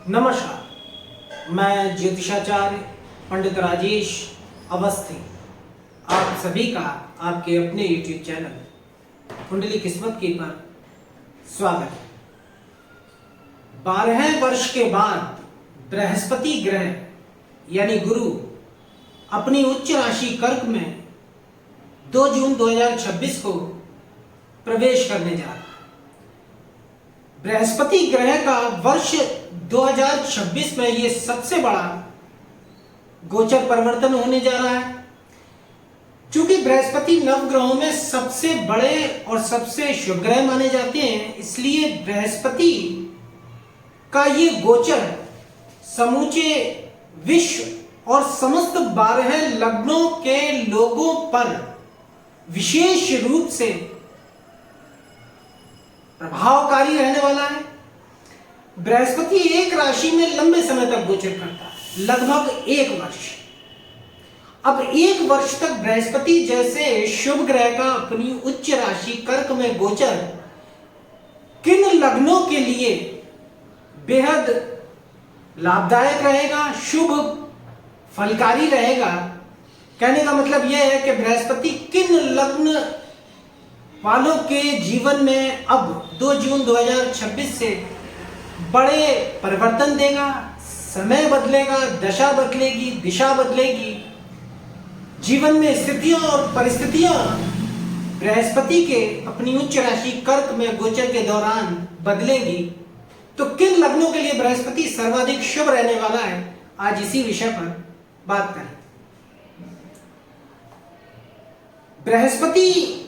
नमस्कार, मैं ज्योतिषाचार्य पंडित राजेश अवस्थी आप सभी का आपके अपने YouTube चैनल कुंडली किस्मत की पर स्वागत है। 12 वर्ष के बाद बृहस्पति ग्रह यानी गुरु अपनी उच्च राशि कर्क में 2 जून 2026 को प्रवेश करने जा रहा है। बृहस्पति ग्रह का वर्ष 2026 में ये सबसे बड़ा गोचर परिवर्तन होने जा रहा है। चूंकि बृहस्पति नवग्रहों में सबसे बड़े और सबसे शुभ ग्रह माने जाते हैं, इसलिए बृहस्पति का ये गोचर समूचे विश्व और समस्त 12 लग्नों के लोगों पर विशेष रूप से प्रभावकारी रहने वाला है। बृहस्पति एक राशि में लंबे समय तक गोचर करता है, लगभग 1 वर्ष। अब 1 वर्ष तक बृहस्पति जैसे शुभ ग्रह का अपनी उच्च राशि कर्क में गोचर किन लग्नों के लिए बेहद लाभदायक रहेगा, शुभ फलकारी रहेगा। कहने का मतलब यह है कि बृहस्पति किन लग्न वालों के जीवन में अब 2 जून 2026 से बड़े परिवर्तन देगा, समय बदलेगा, दशा बदलेगी, दिशा बदलेगी। जीवन में स्थितियां और परिस्थितियां बृहस्पति के अपनी उच्च राशि कर्क में गोचर के दौरान बदलेगी। तो किन लग्नों के लिए बृहस्पति सर्वाधिक शुभ रहने वाला है, आज इसी विषय पर बात करें। बृहस्पति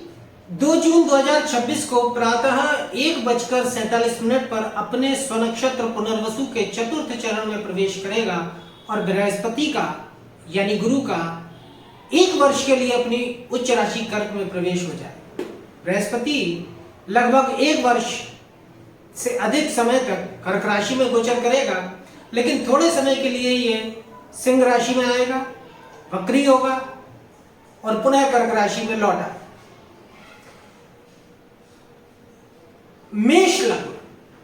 2 जून 2026 को प्रातः 1:47 पर अपने स्वनक्षत्र पुनर्वसु के चतुर्थ चरण में प्रवेश करेगा और बृहस्पति का यानी गुरु का 1 वर्ष के लिए अपनी उच्च राशि कर्क में प्रवेश हो जाए। बृहस्पति लगभग 1 वर्ष से अधिक समय तक कर्क राशि में गोचर करेगा, लेकिन थोड़े समय के लिए ये सिंह राशि में आएगा, वक्री होगा और पुनः कर्क राशि में लौटा। मेष लग्न,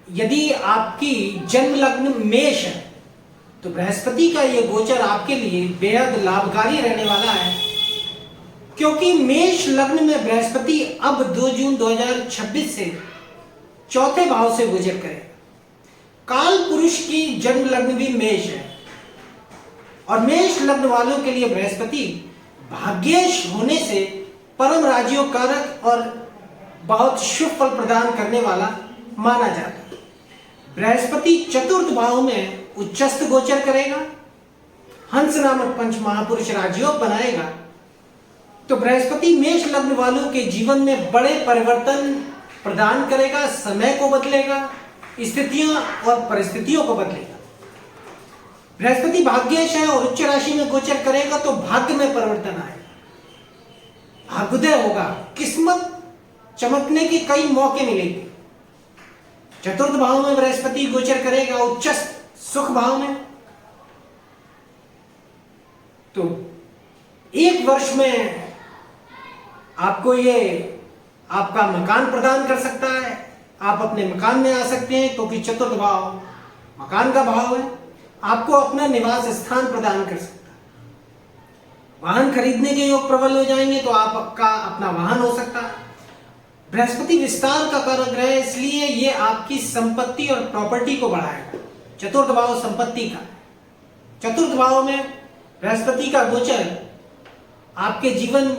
यदि आपकी जन्म लग्न मेष है तो बृहस्पति का यह गोचर आपके लिए बेहद लाभकारी रहने वाला है, क्योंकि मेष लग्न में बृहस्पति अब 2 जून 2026 से चौथे भाव से गोचर करेगा। काल पुरुष की जन्म लग्न भी मेष है और मेष लग्न वालों के लिए बृहस्पति भाग्येश होने से परम राजयोगकारक और बहुत शुभ फल प्रदान करने वाला माना जाता है। बृहस्पति चतुर्थ भाव में उच्चस्थ गोचर करेगा, हंस नामक पंच महापुरुष राजयोग बनाएगा। तो बृहस्पति मेष लग्न वालों के जीवन में बड़े परिवर्तन प्रदान करेगा, समय को बदलेगा, स्थितियां और परिस्थितियों को बदलेगा। बृहस्पति भाग्येश है और उच्च राशि में गोचर करेगा तो भाग्य में परिवर्तन आएगा, भाग्योदय होगा, किस्मत चमकने के कई मौके मिलेंगे। चतुर्थ भाव में बृहस्पति गोचर करेगा, उच्चस्थ सुख भाव में, तो 1 वर्ष में आपको ये आपका मकान प्रदान कर सकता है। आप अपने मकान में आ सकते हैं क्योंकि चतुर्थ भाव मकान का भाव है। आपको अपना निवास स्थान प्रदान कर सकता है। वाहन खरीदने के योग प्रबल हो जाएंगे तो आपका अपना वाहन हो सकता है। बृहस्पति विस्तार का कारक ग्रह है, इसलिए ये आपकी संपत्ति और प्रॉपर्टी को बढ़ाएगा। चतुर्थ भाव संपत्ति का, चतुर्थ भाव में बृहस्पति का गोचर आपके जीवन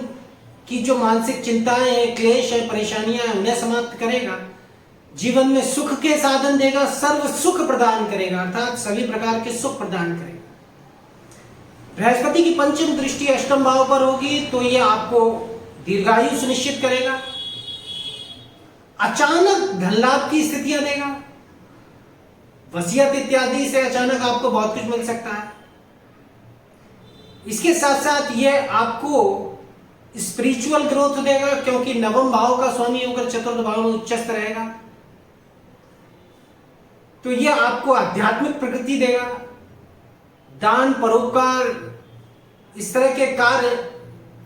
की जो मानसिक चिंताएं हैं, क्लेश है, परेशानियां हैं, उन्हें समाप्त करेगा। जीवन में सुख के साधन देगा, सर्व सुख प्रदान करेगा, अर्थात सभी प्रकार के सुख प्रदान करेगा। बृहस्पति की पंचम दृष्टि अष्टम भाव पर होगी तो यह आपको दीर्घायु सुनिश्चित करेगा, अचानक धन लाभ की स्थितियां देगा, वसीयत इत्यादि से अचानक आपको बहुत कुछ मिल सकता है। इसके साथ साथ यह आपको स्पिरिचुअल ग्रोथ देगा, क्योंकि नवम भाव का स्वामी होकर चतुर्थ भाव में उच्चस्थ रहेगा, तो यह आपको आध्यात्मिक प्रगति देगा। दान परोपकार इस तरह के कार्य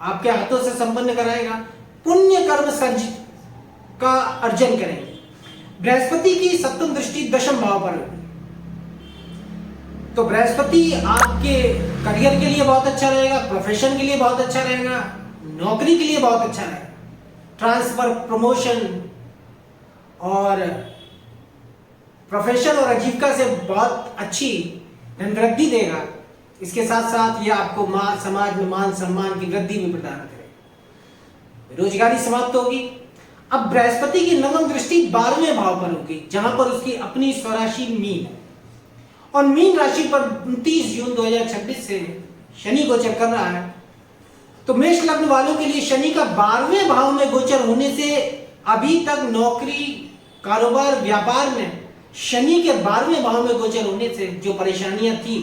आपके हाथों से संपन्न कराएगा, पुण्य कर्म सर्जित का अर्जन करेंगे। बृहस्पति की सप्तम दृष्टि दशम भाव पर होगी। तो बृहस्पति आपके करियर के लिए बहुत अच्छा रहेगा, प्रोफेशन के लिए बहुत अच्छा रहेगा, नौकरी के लिए बहुत अच्छा रहेगा। ट्रांसफर, प्रमोशन और प्रोफेशन और आजीविका से बहुत अच्छी धन वृद्धि देगा। इसके साथ साथ ये आपको समाज में मान सम्मान की वृद्धि भी प्रदान करेगा। बेरोजगारी समाप्त होगी। अब बृहस्पति की नवम दृष्टि 12वें भाव पर होगी, जहां पर उसकी अपनी स्वराशि मीन है और मीन राशि पर 29 जून 2026 से शनि गोचर कर रहा है। तो मेष लग्न वालों के लिए शनि का 12वें भाव में गोचर होने से अभी तक नौकरी, कारोबार, व्यापार में शनि के 12वें भाव में गोचर होने से जो परेशानियां थी,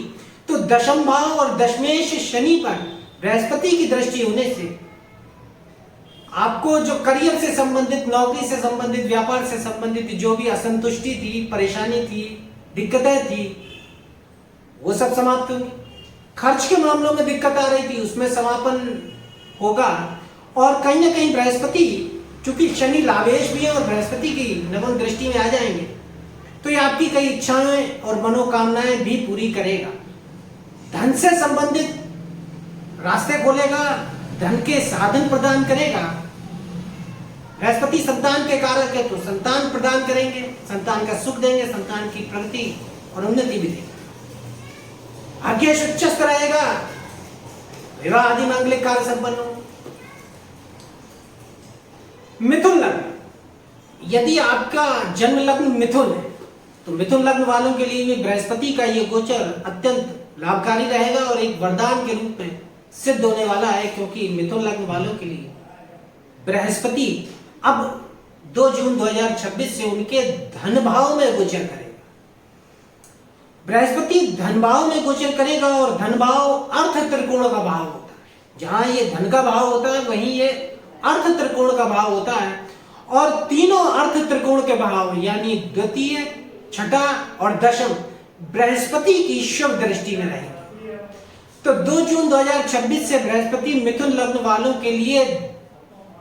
तो दशम भाव और दशमेश शनि पर बृहस्पति की दृष्टि होने से आपको जो करियर से संबंधित, नौकरी से संबंधित, व्यापार से संबंधित जो भी असंतुष्टि थी, परेशानी थी, दिक्कतें थी, वो सब समाप्त होंगी। खर्च के मामलों में दिक्कत आ रही थी, उसमें समापन होगा। और कहीं ना कहीं बृहस्पति, चूंकि शनि लाभेश भी है और बृहस्पति की नवम दृष्टि में आ जाएंगे, तो ये आपकी कई इच्छाएं और मनोकामनाएं भी पूरी करेगा। धन से संबंधित रास्ते खोलेगा, धन के साधन प्रदान करेगा। बृहस्पति संतान के कारक है, तो संतान प्रदान करेंगे, संतान का सुख देंगे, संतान की प्रगति और उन्नति भी देंगे। भाग्येश उच्चस्थ रहेगा, विवाह आदि मांगलिक कार्य संपन्न हो। मिथुन लग्न, यदि आपका जन्म लग्न मिथुन है, तो मिथुन लग्न वालों के लिए भी बृहस्पति का यह गोचर अत्यंत लाभकारी रहेगा और एक वरदान के रूप में सिद्ध होने वाला है, क्योंकि मिथुन लग्न वालों के लिए बृहस्पति अब 2 जून 2026 से उनके धन भाव में गोचर करेगा। बृहस्पति धन भाव में गोचर करेगा और धन भाव अर्थ त्रिकोण का भाव होता है। जहां ये धन का भाव होता है, वहीं ये अर्थ त्रिकोण का भाव होता है। और तीनों अर्थ त्रिकोण के भाव यानी द्वितीय, छठा और दशम बृहस्पति की शुभ दृष्टि में रहेगी। तो 2 जून 2026 से बृहस्पति मिथुन लग्न वालों के लिए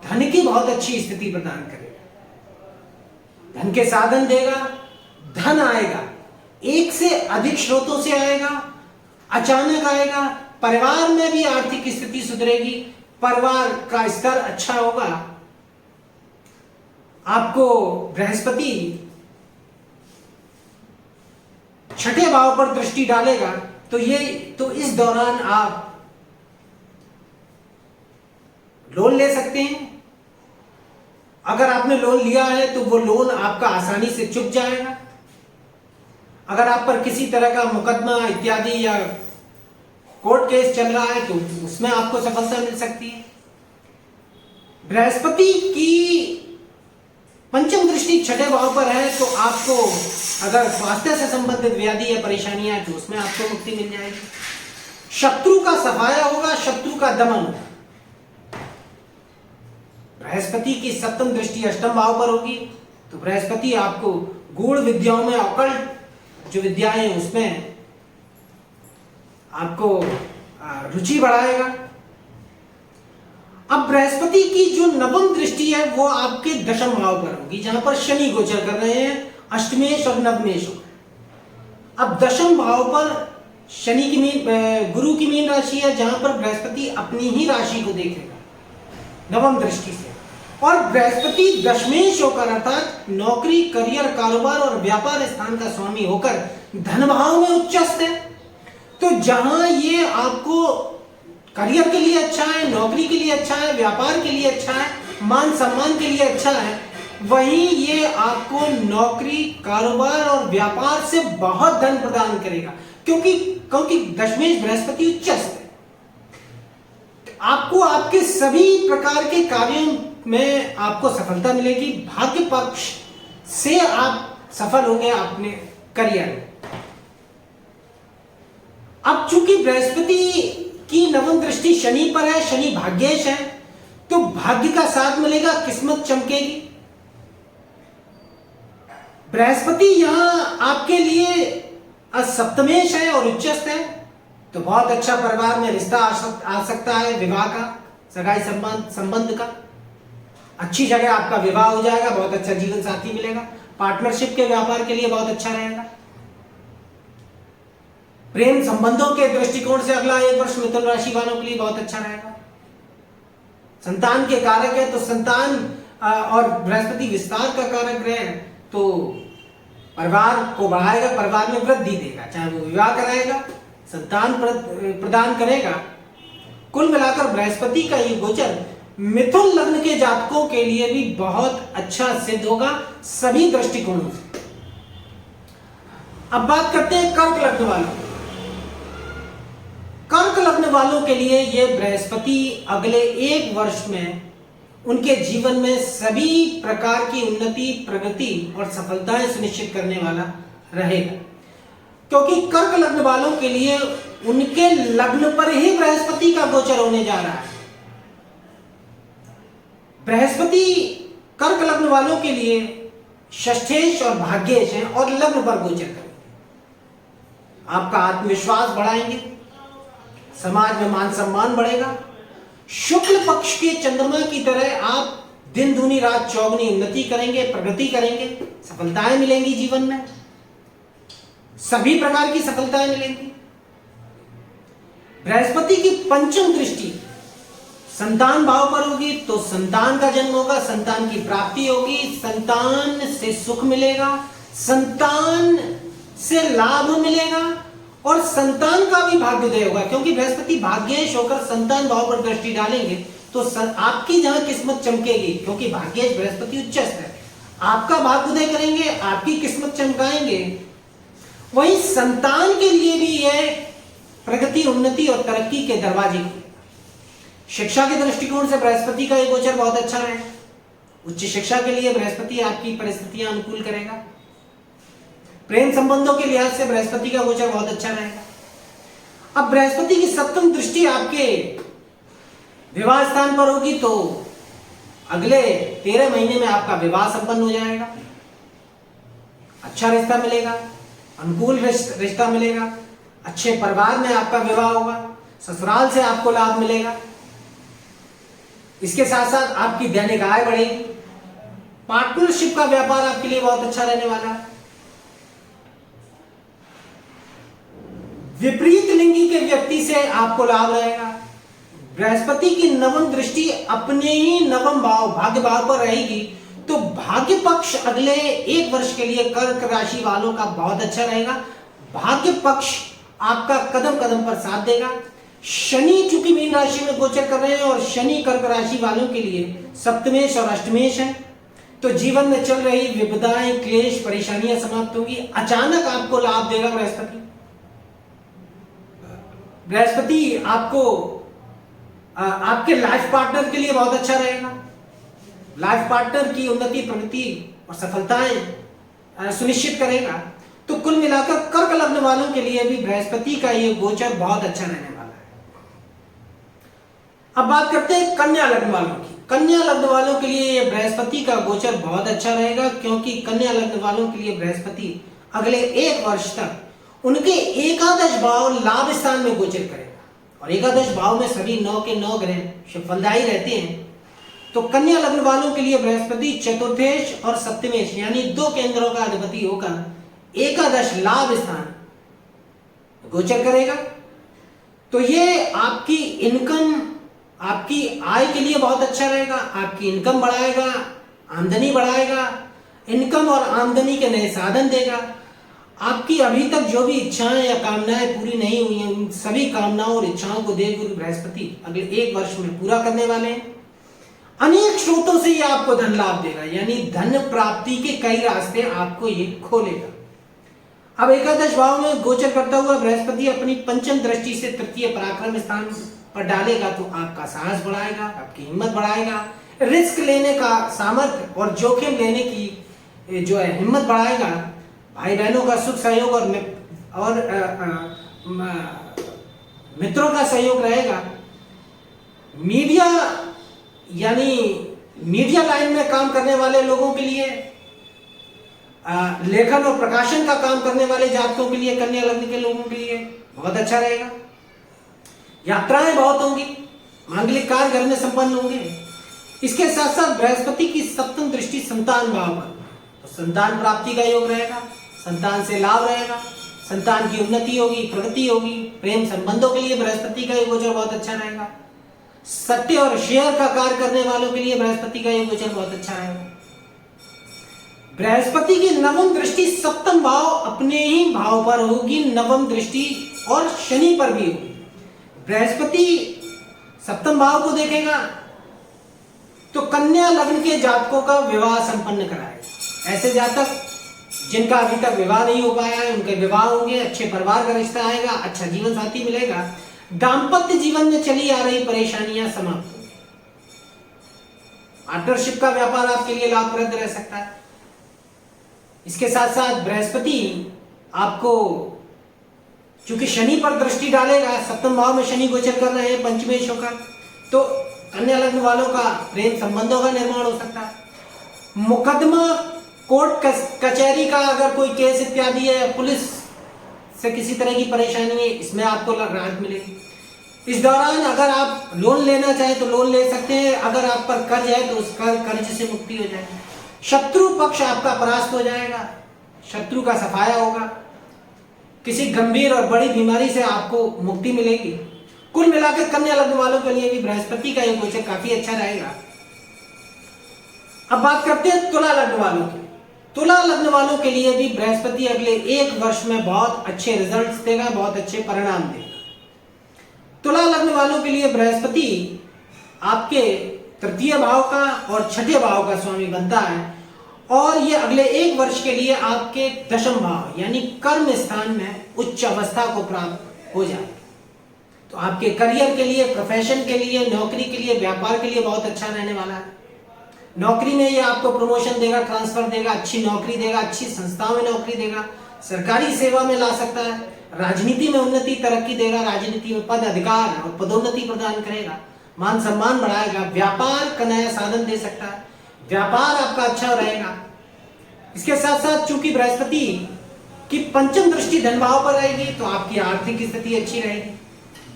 धन की बहुत अच्छी स्थिति प्रदान करेगा। धन के साधन देगा, धन आएगा, एक से अधिक स्रोतों से आएगा, अचानक आएगा। परिवार में भी आर्थिक स्थिति सुधरेगी, परिवार का स्तर अच्छा होगा। आपको बृहस्पति छठे भाव पर दृष्टि डालेगा, तो इस दौरान आप लोन ले सकते हैं। अगर आपने लोन लिया है तो वो लोन आपका आसानी से चुक जाएगा। अगर आप पर किसी तरह का मुकदमा इत्यादि या कोर्ट केस चल रहा है, तो उसमें आपको सफलता मिल सकती है। बृहस्पति की पंचम दृष्टि छठे भाव पर है, तो आपको अगर स्वास्थ्य से संबंधित व्याधि या परेशानियां हैं, तो उसमें आपको मुक्ति मिल जाएगी। शत्रु का सफाया होगा, शत्रु का दमन होगा। बृहस्पति की सप्तम दृष्टि अष्टम भाव पर होगी, तो बृहस्पति आपको गूढ़ विद्याओं में, ऑकल्ट जो विद्याएं हैं उसमें आपको रुचि बढ़ाएगा। अब बृहस्पति की जो नवम दृष्टि है वो आपके दशम भाव पर होगी, जहां पर शनि गोचर कर रहे हैं, अष्टमेश और नवमेश। अब दशम भाव पर शनि की गुरु की मीन राशि है, जहां पर बृहस्पति अपनी ही राशि को देखेगा नवम दृष्टि से। और बृहस्पति दशमेश होकर अर्थात नौकरी, करियर, कारोबार और व्यापार स्थान का स्वामी होकर धन भाव में उच्चस्थ है। तो जहां ये आपको करियर के लिए अच्छा है, नौकरी के लिए अच्छा है, व्यापार के लिए अच्छा है, मान सम्मान के लिए अच्छा है, वहीं ये आपको नौकरी, कारोबार और व्यापार से बहुत धन प्रदान करेगा, क्योंकि दशमेश बृहस्पति उच्चस्थ है। आपको आपके सभी प्रकार के कार्यों में आपको सफलता मिलेगी। भाग्य पक्ष से आप सफल होंगे अपने करियर में। अब चूंकि बृहस्पति की नवम दृष्टि शनि पर है, शनि भाग्येश है, तो भाग्य का साथ मिलेगा, किस्मत चमकेगी। बृहस्पति यहां आपके लिए सप्तमेश है और उच्चस्थ है, तो बहुत अच्छा परिवार में रिश्ता आ सकता है, विवाह का, सगाई संबंध का। अच्छी जगह आपका विवाह हो जाएगा, बहुत अच्छा जीवन साथी मिलेगा। पार्टनरशिप के व्यापार के लिए बहुत अच्छा रहेगा। प्रेम संबंधों के दृष्टिकोण से अगला 1 वर्ष मिथुन राशि वालों के लिए बहुत अच्छा रहेगा। संतान के कारक है तो संतान और बृहस्पति विस्तार का कारक ग्रह है, तो परिवार को बढ़ाएगा, परिवार में वृद्धि देगा, चाहे वो विवाह कराएगा, संतान प्रदान करेगा। कुल मिलाकर बृहस्पति का ये गोचर मिथुन लग्न के जातकों के लिए भी बहुत अच्छा सिद्ध होगा सभी दृष्टिकोणों से। अब बात करते हैं कर्क लग्न वालों। कर्क लग्न वालों के लिए यह बृहस्पति अगले 1 वर्ष में उनके जीवन में सभी प्रकार की उन्नति, प्रगति और सफलताएं सुनिश्चित करने वाला रहेगा, क्योंकि कर्क लग्न वालों के लिए उनके लग्न पर ही बृहस्पति का गोचर होने जा रहा है। बृहस्पति कर्क लग्न वालों के लिए षष्ठेश और भाग्येश हैं और लग्न पर गोचर करेंगे। आपका आत्मविश्वास बढ़ाएंगे, समाज में मान सम्मान बढ़ेगा। शुक्ल पक्ष के चंद्रमा की तरह आप दिन दूनी रात चौगुनी उन्नति करेंगे, प्रगति करेंगे, सफलताएं मिलेंगी जीवन में, सभी प्रकार की सफलताएं मिलेंगी। बृहस्पति की पंचम दृष्टि संतान भाव पर होगी तो संतान का जन्म होगा, संतान की प्राप्ति होगी, संतान से सुख मिलेगा, संतान से लाभ मिलेगा और संतान का भी भाग्योदय होगा, क्योंकि बृहस्पति भाग्येश होकर संतान भाव पर दृष्टि डालेंगे तो आपकी जहां किस्मत चमकेगी, क्योंकि भाग्येश बृहस्पति उच्चस्थ है, आपका भाग्योदय करेंगे, आपकी किस्मत चमकाएंगे। वहीं संतान के लिए भी यह प्रगति, उन्नति और तरक्की के दरवाजे खुलेंगे। शिक्षा के दृष्टिकोण से बृहस्पति का यह गोचर बहुत अच्छा है। उच्च शिक्षा के लिए बृहस्पति आपकी परिस्थितियां अनुकूल करेगा। प्रेम संबंधों के लिहाज से बृहस्पति का गोचर बहुत अच्छा रहेगा। अब बृहस्पति की सप्तम दृष्टि आपके विवाह स्थान पर होगी तो अगले 13 महीने में आपका विवाह संपन्न हो जाएगा। अच्छा रिश्ता मिलेगा, अनुकूल रिश्ता मिलेगा, अच्छे परिवार में आपका विवाह होगा, ससुराल से आपको लाभ मिलेगा। इसके साथ साथ आपकी दैनिक आय बढ़ेगी। पार्टनरशिप का व्यापार आपके लिए बहुत अच्छा रहने वाला है। विपरीत लिंगी के व्यक्ति से आपको लाभ रहेगा। बृहस्पति की नवम दृष्टि अपने ही नवम भाव, भाग्य भाव पर रहेगी तो भाग्य पक्ष अगले 1 वर्ष के लिए कर्क राशि वालों का बहुत अच्छा रहेगा। भाग्य पक्ष आपका कदम कदम पर साथ देगा। शनि चूंकि मीन राशि में गोचर कर रहे हैं और शनि कर्क राशि वालों के लिए सप्तमेश और अष्टमेश है, तो जीवन में चल रही विपदाएं, क्लेश, परेशानियां समाप्त होगी। अचानक आपको लाभ देगा बृहस्पति। बृहस्पति आपको आपके लाइफ पार्टनर के लिए बहुत अच्छा रहेगा। लाइफ पार्टनर की उन्नति, प्रगति और सफलताएं सुनिश्चित करेगा। तो कुल मिलाकर कर्क लग्न वालों के लिए भी बृहस्पति का यह गोचर बहुत अच्छा रहने वाला है। अब बात करते हैं कन्या लग्न वालों की। कन्या लग्न वालों के लिए यह बृहस्पति का गोचर बहुत अच्छा रहेगा, क्योंकि कन्या लग्न वालों के लिए बृहस्पति अगले 1 वर्ष तक उनके एकादश भाव लाभ स्थान में गोचर करेगा और एकादश भाव में सभी 9 के 9 ग्रह फलदायी रहते हैं। तो कन्या लग्न वालों के लिए बृहस्पति चतुर्थेश और सप्तमेश यानी 2 केंद्रों का अधिपति होकर एकादश लाभ स्थान गोचर करेगा। तो ये आपकी इनकम, आपकी आय के लिए बहुत अच्छा रहेगा। आपकी इनकम बढ़ाएगा, आमदनी बढ़ाएगा, इनकम और आमदनी के नए साधन देगा। आपकी अभी तक जो भी इच्छाएं या कामनाएं पूरी नहीं हुई हैं, उन सभी कामनाओं और इच्छाओं को देवगुरु बृहस्पति अगले 1 वर्ष में पूरा करने वाले हैं। अनेक स्रोतों से ये आपको धन लाभ देगा, यानी धन प्राप्ति के कई रास्ते आपको ये खोलेगा। अब एकादश भाव में गोचर करता हुआ बृहस्पति अपनी पंचम दृष्टि से तृतीय पराक्रम स्थान पर डालेगा तो आपका साहस बढ़ाएगा, आपकी हिम्मत बढ़ाएगा, रिस्क लेने का सामर्थ्य और जोखिम लेने की जो है हिम्मत बढ़ाएगा। भाई बहनों का सुख सहयोग और मित्रों का सहयोग रहेगा। मीडिया यानी मीडिया लाइन में काम करने वाले लोगों के लिए, लेखन और प्रकाशन का काम करने वाले जातकों के लिए, कन्या लग्न के लोगों के लिए बहुत अच्छा रहेगा। यात्राएं बहुत होंगी, मांगलिक कार्य घर में संपन्न होंगे। इसके साथ साथ बृहस्पति की सप्तम दृष्टि संतान भाव पर, तो संतान प्राप्ति का योग रहेगा, संतान से लाभ रहेगा, संतान की उन्नति होगी, प्रगति होगी। प्रेम संबंधों के लिए बृहस्पति का ये गोचर बहुत अच्छा रहेगा। सट्टे और शेयर का कार्य करने वालों के लिए बृहस्पति का ये गोचर बहुत अच्छा रहेगा। बृहस्पति की नवम दृष्टि सप्तम भाव अपने ही भाव पर होगी, नवम दृष्टि, और शनि पर भी होगी। बृहस्पति सप्तम भाव को देखेगा तो कन्या लग्न के जातकों का विवाह संपन्न कराएगा। ऐसे जातक जिनका अभी तक विवाह नहीं हो पाया है, उनके विवाह होंगे, अच्छे परिवार का रिश्ता आएगा, अच्छा जीवन साथी मिलेगा, दाम्पत्य जीवन में चली आ रही परेशानियां समाप्त होंगी। पार्टनरशिप का व्यापार आपके लिए लाभप्रद रह सकता है। इसके साथ साथ बृहस्पति आपको चूंकि शनि पर दृष्टि डालेगा, सप्तम भाव में शनि गोचर कर रहे हैं पंचमेश होकर, तो कन्या लग्न वालों का प्रेम संबंधों का निर्माण हो सकता है। मुकदमा, कोर्ट कचहरी का अगर कोई केस इत्यादि है, पुलिस से किसी तरह की परेशानी है, इसमें आपको राहत मिलेगी। इस दौरान अगर आप लोन लेना चाहें तो लोन ले सकते हैं, अगर आप पर कर्ज है तो उस कर्ज से मुक्ति हो जाएगी। शत्रु पक्ष आपका परास्त हो जाएगा, शत्रु का सफाया होगा, किसी गंभीर और बड़ी बीमारी से आपको मुक्ति मिलेगी। कुल मिलाकर कन्या लग्न वालों के लिए भी बृहस्पति का यह गोचर काफी अच्छा रहेगा। अब बात करते हैं तुला लग्न वालों की। तुला लग्न वालों के लिए भी बृहस्पति अगले एक वर्ष में बहुत अच्छे रिजल्ट्स देगा, बहुत अच्छे परिणाम देगा। तुला लग्न वालों के लिए बृहस्पति आपके तृतीय भाव का और छठे भाव का स्वामी बनता है, और ये अगले एक वर्ष के लिए आपके दशम भाव यानी कर्म स्थान में उच्च अवस्था को प्राप्त हो जाएगा। तो आपके करियर के लिए, प्रोफेशन के लिए, नौकरी के लिए, व्यापार के लिए बहुत अच्छा रहने वाला है। नौकरी में ये आपको प्रमोशन देगा, ट्रांसफर देगा, अच्छी नौकरी देगा, अच्छी संस्थाओं में नौकरी देगा, सरकारी सेवा में ला सकता है, राजनीति में उन्नति, तरक्की देगा, राजनीति में पद, अधिकार और पदोन्नति प्रदान करेगा, मान सम्मान बढ़ाएगा, व्यापार का नया साधन दे सकता है, व्यापार आपका अच्छा रहेगा। इसके साथ साथ चूंकि बृहस्पति की पंचम दृष्टि धन भाव पर रहेगी तो आपकी आर्थिक स्थिति अच्छी रहेगी,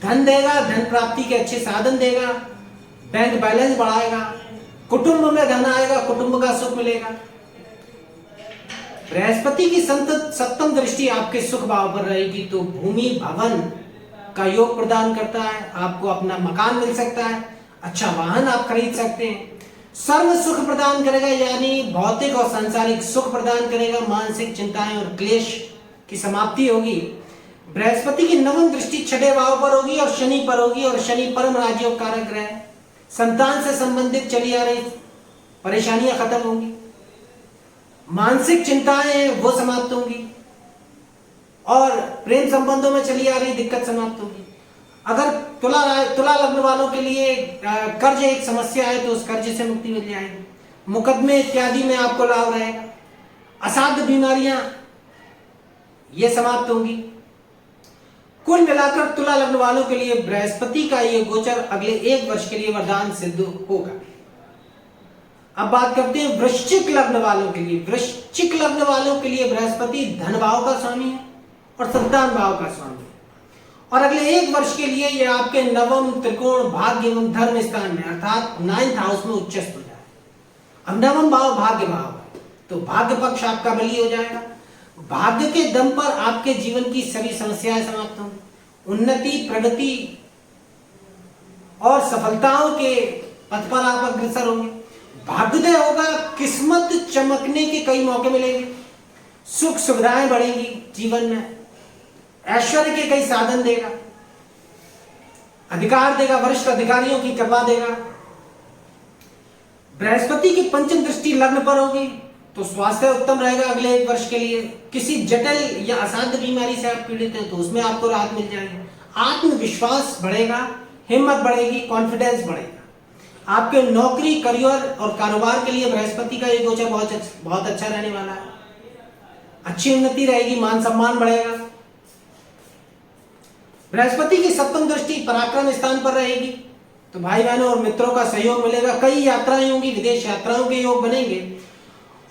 धन देगा, धन प्राप्ति के अच्छे साधन देगा, बैंक बैलेंस बढ़ाएगा, कुटुंब में धन आएगा, कुटुंब का सुख मिलेगा। बृहस्पति की सप्तम दृष्टि आपके सुख भाव पर रहेगी तो भूमि भवन का योग प्रदान करता है, आपको अपना मकान मिल सकता है, अच्छा वाहन आप खरीद सकते हैं, सर्व सुख प्रदान करेगा, यानी भौतिक और सांसारिक सुख प्रदान करेगा, मानसिक चिंताएं और क्लेश की समाप्ति होगी। बृहस्पति की नवम दृष्टि छठे भाव पर होगी और शनि पर होगी, और शनि परम राजयोग कारक ग्रह है। संतान से संबंधित चली आ रही परेशानियां खत्म होंगी, मानसिक चिंताएं वो समाप्त होंगी, और प्रेम संबंधों में चली आ रही दिक्कत समाप्त होगी। अगर तुला लग्न वालों के लिए कर्ज एक समस्या है तो उस कर्ज से मुक्ति मिल जाएगी, मुकदमे इत्यादि में आपको लाभ रहेगा, असाध्य बीमारियां ये समाप्त होंगी। कुल मिलाकर तुला लग्न वालों के लिए बृहस्पति का ये गोचर अगले एक वर्ष के लिए वरदान सिद्ध होगा। अब बात करते हैं वृश्चिक लग्न वालों के लिए। वृश्चिक लग्न वालों के लिए बृहस्पति धन भाव का स्वामी है और संतान भाव का स्वामी है, और अगले एक वर्ष के लिए ये आपके नवम त्रिकोण भाग्य एवं धर्म स्थान में अर्थात 9th हाउस में उच्चस्थ हो जाए। अब नवम भाव भाग्य भाव है तो भाग्य पक्ष आपका बली हो जाएगा, भाग्य के दम पर आपके जीवन की सभी समस्याएं समाप्त होंगी, उन्नति, प्रगति और सफलताओं के पथ पर आप अग्रसर होंगे, भाग्योदय होगा, किस्मत चमकने के कई मौके मिलेंगे, सुख सुविधाएं बढ़ेंगी जीवन में, ऐश्वर्य के कई साधन देगा, अधिकार देगा, वरिष्ठ अधिकारियों की कृपा देगा। बृहस्पति की पंचम दृष्टि लग्न पर होगी तो स्वास्थ्य उत्तम रहेगा अगले एक वर्ष के लिए। किसी जटिल या असाध्य बीमारी से आप पीड़ित हैं तो उसमें आपको राहत मिल जाएगी, आत्मविश्वास बढ़ेगा, हिम्मत बढ़ेगी, कॉन्फिडेंस बढ़ेगा। आपके नौकरी, करियर और कारोबार के लिए बृहस्पति का ये गोचर बहुत अच्छा रहने वाला है, अच्छी उन्नति रहेगी, मान सम्मान बढ़ेगा। बृहस्पति की सप्तम दृष्टि पराक्रम स्थान पर रहेगी तो भाई बहनों और मित्रों का सहयोग मिलेगा, कई यात्राएं होंगी, विदेश यात्राओं के योग बनेंगे।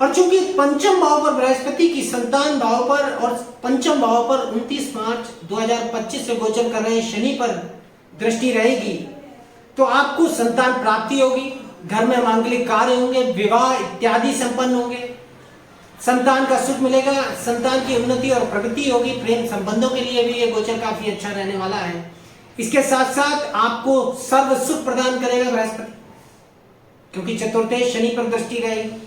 और चूंकि पंचम भाव पर बृहस्पति की संतान भाव पर और पंचम भाव पर 29 मार्च 2025 से गोचर कर रहे शनि पर दृष्टि रहेगी तो आपको संतान प्राप्ति होगी, घर में मांगलिक कार्य होंगे, विवाह इत्यादि संपन्न होंगे, संतान का सुख मिलेगा, संतान की उन्नति और प्रगति होगी। प्रेम संबंधों के लिए भी ये गोचर काफी अच्छा रहने वाला है। इसके साथ साथ आपको सर्व सुख प्रदान करेगा बृहस्पति, क्योंकि चतुर्थे शनि पर दृष्टि रहेगी।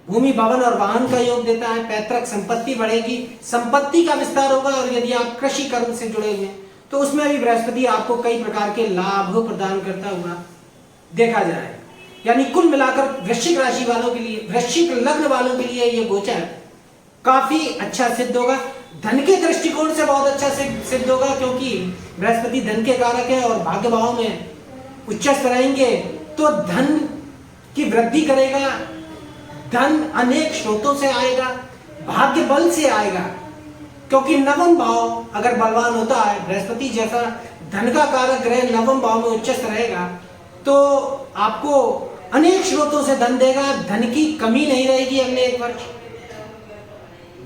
भूमि भवन और वाहन का योग देता है। पैतृक संपत्ति बढ़ेगी, संपत्ति का विस्तार होगा। और यदि आप कृषि कर्म से जुड़े हुए हैं तो उसमें भी बृहस्पति आपको कई प्रकार के लाभ प्रदान करता हुआ देखा जाए। यानी कुल मिलाकर वृश्चिक राशि वालों के लिए, वृश्चिक लग्न वालों के लिए यह गोचर काफी अच्छा सिद्ध होगा। धन के दृष्टिकोण से बहुत अच्छा सिद्ध होगा, क्योंकि बृहस्पति धन के कारक है और भाग्य भाव में उच्चस्थ रहेंगे तो धन की वृद्धि करेगा। धन अनेक स्रोतों से आएगा, भाग्य बल से आएगा, क्योंकि नवम भाव अगर बलवान होता है, बृहस्पति जैसा धन का कारक ग्रह नवम भाव में उच्चस्थ रहेगा तो आपको अनेक स्रोतों से धन देगा। धन की कमी नहीं रहेगी अगले एक वर्ष,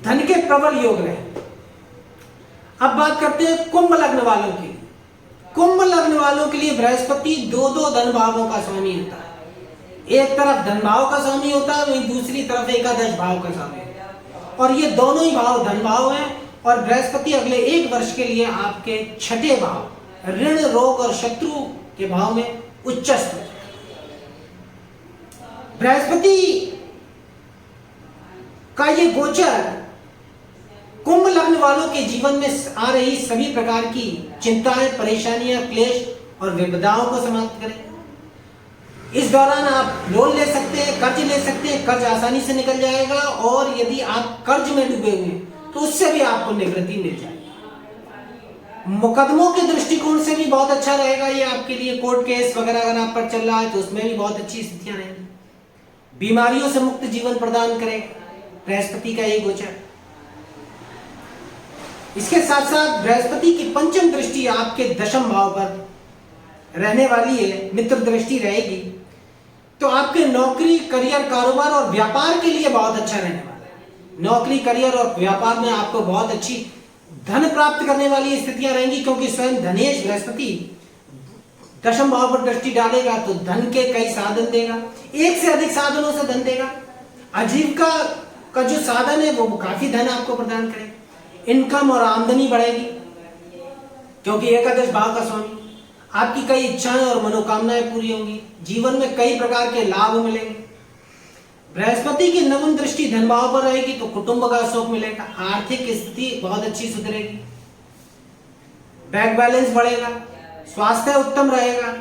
धन के प्रबल योग रहे। अब बात करते हैं कुंभ लग्न वालों की। कुंभ लग्न वालों के लिए बृहस्पति दो धन भावों का स्वामी होता है। एक तरफ धन भाव का स्वामी होता है, वहीं दूसरी तरफ एकादश भाव का स्वामी होता है। और ये दोनों ही भाव धन भाव हैं। और बृहस्पति अगले एक वर्ष के लिए आपके छठे भाव ऋण, रोग और शत्रु के भाव में उच्चस्थ। बृहस्पति का ये गोचर कुंभ लग्न वालों के जीवन में आ रही सभी प्रकार की चिंताएं, परेशानियां, क्लेश और विपदाओं को समाप्त करें। इस दौरान आप लोन ले सकते हैं, कर्ज ले सकते हैं, कर्ज आसानी से निकल जाएगा। और यदि आप कर्ज में डूबे हुए हैं तो उससे भी आपको निवृत्ति मिल जाएगी। मुकदमों के दृष्टिकोण से भी बहुत अच्छा रहेगा ये आपके लिए। कोर्ट केस वगैरह अगर आप पर चल रहा है तो उसमें भी बहुत अच्छी स्थितियां रहेंगी। बीमारियों से मुक्त जीवन प्रदान करेगा बृहस्पति का ये गोचर। इसके साथ साथ बृहस्पति की पंचम दृष्टि आपके दशम भाव पर रहने वाली है, मित्र दृष्टि रहेगी। तो आपके नौकरी, करियर, कारोबार और व्यापार के लिए बहुत अच्छा रहने वाला है। नौकरी, करियर और व्यापार में आपको बहुत अच्छी धन प्राप्त करने वाली स्थितियां रहेंगी, क्योंकि स्वयं धनेश बृहस्पति दशम भाव पर दृष्टि डालेगा तो धन के कई साधन देगा, एक से अधिक साधनों से धन देगा। आजीविका का जो साधन है वो काफी धन आपको प्रदान करेगा। इनकम और आमदनी बढ़ेगी, क्योंकि एकादश भाव का स्वामी। आपकी कई इच्छाएं और मनोकामनाएं पूरी होंगी। जीवन में कई प्रकार के लाभ मिलेंगे। बृहस्पति की नवम दृष्टि धन भाव पर रहेगी तो कुटुंब का सुख मिलेगा। आर्थिक स्थिति बहुत अच्छी सुधरेगी, बैंक बैलेंस बढ़ेगा, स्वास्थ्य उत्तम रहेगा।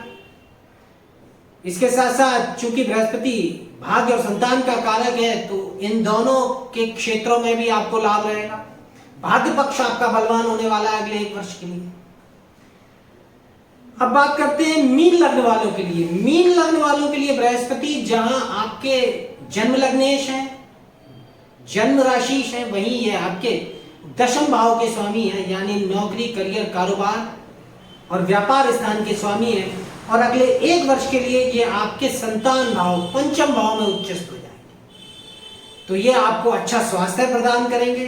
इसके साथ साथ चूंकि बृहस्पति भाग्य और संतान का कारक है तो इन दोनों के क्षेत्रों में भी आपको लाभ रहेगा। भाग्य पक्ष आपका बलवान होने वाला है अगले एक वर्ष के लिए। अब बात करते हैं मीन लग्न वालों के लिए। मीन लग्न वालों के लिए बृहस्पति जहां आपके जन्म लग्नेश है, जन्म राशि है, वहीं ये आपके दशम भाव के स्वामी है, यानी नौकरी, करियर, कारोबार और व्यापार स्थान के स्वामी है। और अगले एक वर्ष के लिए ये आपके संतान भाव, पंचम भाव में उच्चस्थ हो जाएंगे। तो ये आपको अच्छा स्वास्थ्य प्रदान करेंगे,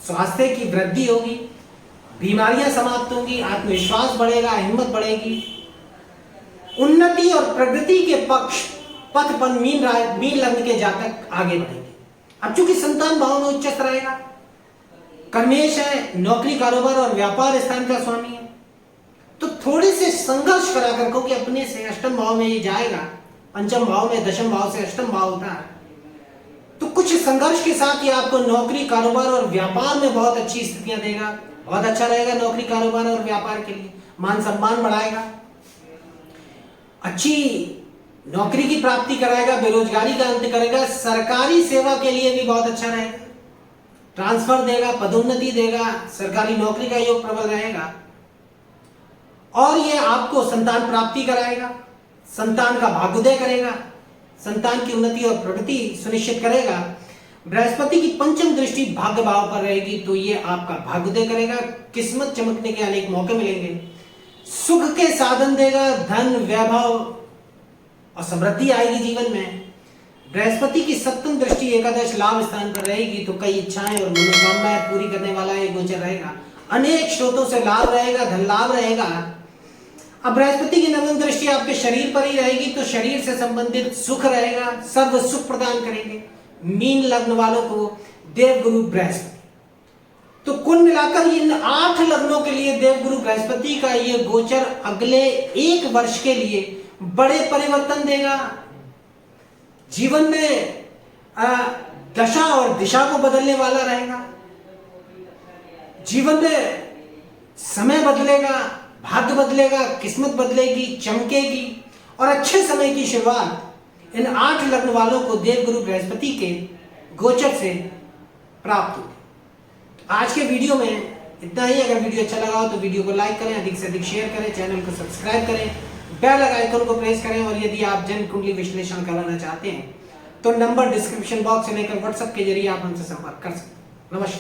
स्वास्थ्य की वृद्धि होगी, बीमारियां समाप्त होंगी, आत्मविश्वास बढ़ेगा, हिम्मत बढ़ेगी, उन्नति और प्रगति के पक्ष पथ पर मीन लग्न के जातक आगे बढ़ेंगे। अब चूंकि संतान भाव में उच्चस्थ रहेगा, कर्मेश है, नौकरी, कारोबार और व्यापार स्थान का स्वामी है, तो थोड़े से संघर्ष करा कर क्योंकि अपने से अष्टम भाव में ये जाएगा, पंचम भाव में दशम भाव से अष्टम भाव होता है, तो कुछ संघर्ष के साथ ये आपको नौकरी, कारोबार और व्यापार में बहुत अच्छी स्थितियां देगा। बहुत अच्छा रहेगा नौकरी, कारोबार और व्यापार के लिए। मान सम्मान बढ़ाएगा, अच्छी नौकरी की प्राप्ति कराएगा, बेरोजगारी का अंत करेगा, सरकारी सेवा के लिए भी बहुत अच्छा रहेगा, ट्रांसफर देगा, पदोन्नति देगा, सरकारी नौकरी का योग प्रबल रहेगा। और ये आपको संतान प्राप्ति कराएगा, संतान का भाग्योदय करेगा, संतान की उन्नति और प्रगति सुनिश्चित करेगा। बृहस्पति की पंचम दृष्टि भाग्य भाव पर रहेगी तो ये आपका भाग्योदय करेगा, किस्मत चमकने के अनेक मौके मिलेंगे, सुख के साधन देगा, धन, वैभव और समृद्धि आएगी जीवन में। बृहस्पति की सप्तम दृष्टि एकादश लाभ स्थान पर रहेगी तो कई इच्छाएं और मनोकामनाएं पूरी करने वाला ये गोचर रहेगा। अनेक स्रोतों से लाभ रहेगा, धन लाभ रहेगा। अब बृहस्पति की नवम दृष्टि आपके शरीर पर ही रहेगी तो शरीर से संबंधित सुख रहेगा, सर्व सुख प्रदान करेंगे। मीन लग्न वालों को देवगुरु बृहस्पति। तो कुल मिलाकर इन 8 लग्नों के लिए देवगुरु बृहस्पति का ये गोचर अगले 1 वर्ष के लिए बड़े परिवर्तन देगा। जीवन में दशा और दिशा को बदलने वाला रहेगा। जीवन में समय बदलेगा, भाग्य बदलेगा, किस्मत बदलेगी, चमकेगी और अच्छे समय की शुरुआत इन 8 लग्न वालों को देवगुरु बृहस्पति के गोचर से प्राप्त होगी। आज के वीडियो में इतना ही। अगर वीडियो अच्छा लगा हो तो वीडियो को लाइक करें, अधिक से अधिक शेयर करें, चैनल को सब्सक्राइब करें, बेल आइकन को प्रेस करें। और यदि आप जन्म कुंडली विश्लेषण कराना चाहते हैं तो नंबर डिस्क्रिप्शन बॉक्स से लेकर व्हाट्सएप के जरिए आप हमसे संपर्क कर सकते हैं। नमस्कार।